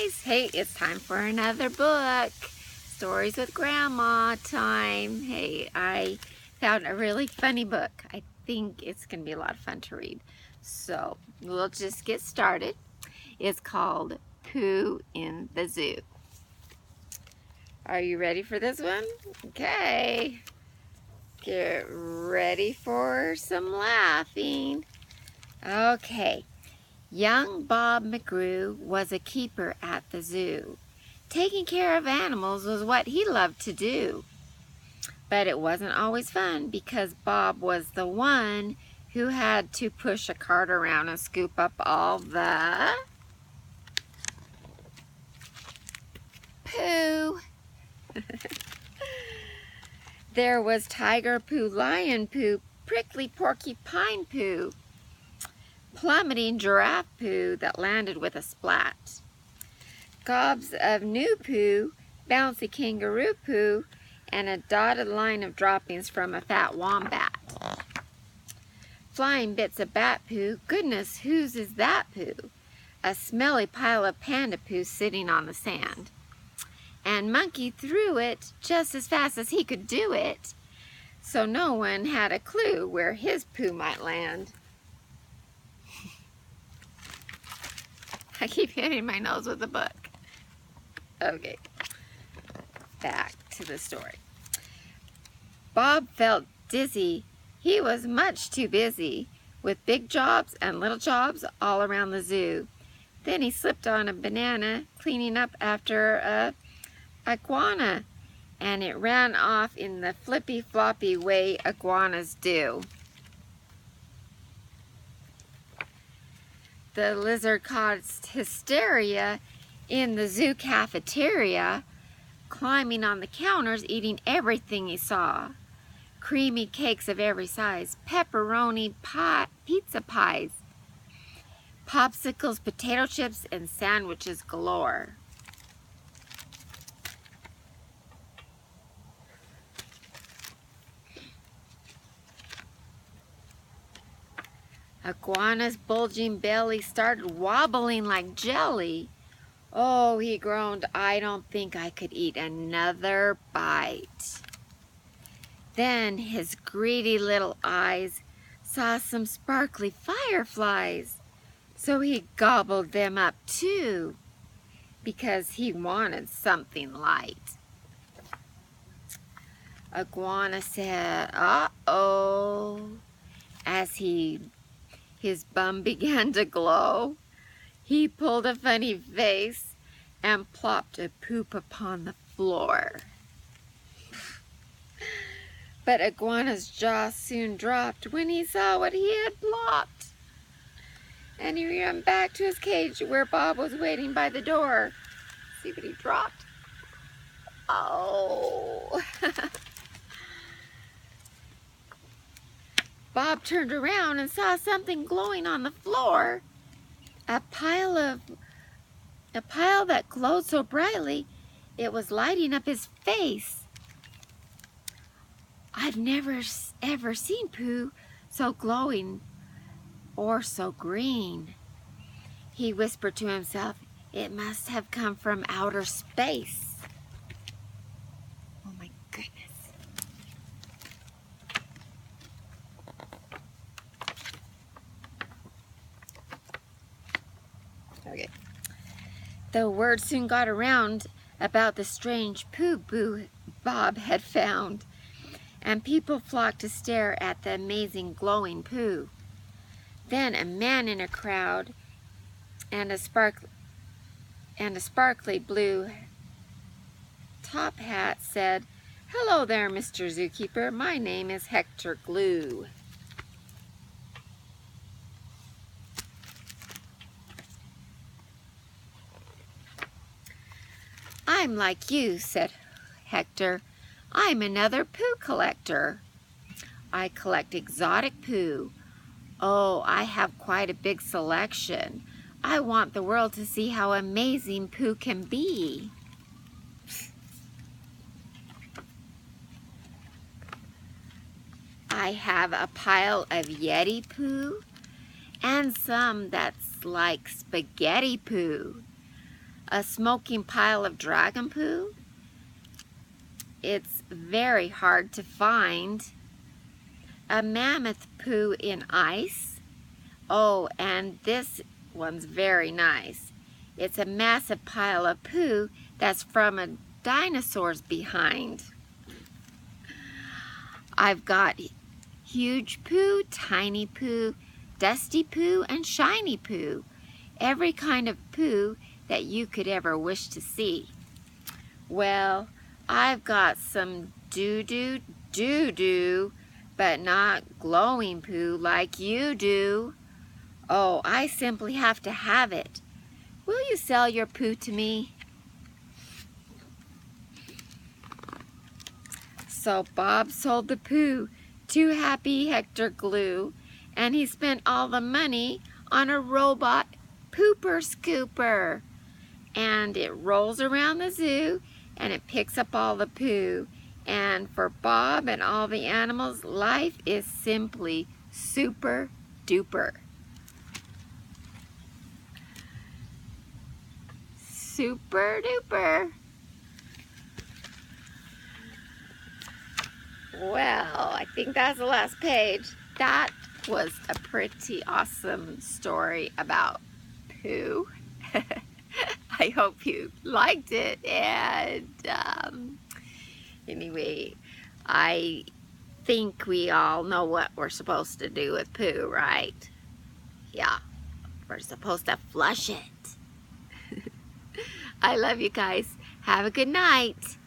guys. Hey, it's time for another book. Stories with Grandma time. Hey, I found a really funny book. I think it's going to be a lot of fun to read. So, we'll just get started. It's called Pooh in the Zoo. Are you ready for this one? Okay. Get ready for some laughing. Okay. Young Bob McGrew was a keeper at the zoo. Taking care of animals was what he loved to do. But it wasn't always fun because Bob was the one who had to push a cart around and scoop up all the poo. There was Tiger Pooh, Lion Pooh, Prickly Porcupine Pooh, Plummeting Giraffe Pooh that landed with a splat, gobs of new poo, bouncy kangaroo poo, and a dotted line of droppings from a fat wombat. Flying bits of bat poo, goodness, whose is that poo? A smelly pile of panda poo sitting on the sand. And Monkey threw it just as fast as he could do it, so no one had a clue where his poo might land. I keep hitting my nose with the book. Okay, back to the story. Bob felt dizzy. He was much too busy with big jobs and little jobs all around the zoo. Then he slipped on a banana cleaning up after a iguana, and it ran off in the flippy floppy way iguanas do. The lizard caused hysteria in the zoo cafeteria, climbing on the counters, eating everything he saw. Creamy cakes of every size, pepperoni pie, pizza pies, popsicles, potato chips, and sandwiches galore. Iguana's bulging belly started wobbling like jelly. Oh, he groaned, I don't think I could eat another bite. Then his greedy little eyes saw some sparkly fireflies, so he gobbled them up too, because he wanted something light. Iguana said, uh-oh, as his bum began to glow. He pulled a funny face and plopped a poop upon the floor. But Iguana's jaw soon dropped when he saw what he had plopped. And he ran back to his cage where Bob was waiting by the door. See what he dropped? Oh. Bob turned around and saw something glowing on the floor. A pile that glowed so brightly, it was lighting up his face. I've never ever seen poo so glowing or so green. He whispered to himself, it must have come from outer space. Oh my goodness. Okay. The word soon got around about the strange poo Bob had found, and people flocked to stare at the amazing glowing poo. Then a man in a crowd and a sparkly blue top hat said, "Hello there, Mr. Zookeeper. My name is Hector Glue." "I'm like you," said Hector. "I'm another poo collector. I collect exotic poo. Oh, I have quite a big selection. I want the world to see how amazing poo can be." "I have a pile of Yeti poo and some that's like spaghetti poo. A smoking pile of dragon poo. It's very hard to find. A mammoth poo in ice. Oh, and this one's very nice. It's a massive pile of poo that's from a dinosaur's behind. I've got huge poo, tiny poo, dusty poo, and shiny poo. Every kind of poo that you could ever wish to see. Well, I've got some doo-doo, but not glowing poo like you do. Oh, I simply have to have it. Will you sell your poo to me? So Bob sold the poo to Happy Hector Glue, and he spent all the money on a robot pooper scooper. And it rolls around the zoo, and it picks up all the poo. And for Bob and all the animals, life is simply super duper. Super duper. Well, I think that's the last page. That was a pretty awesome story about poo. I hope you liked it, and anyway, I think we all know what we're supposed to do with poo, right? Yeah, we're supposed to flush it. I love you guys. Have a good night.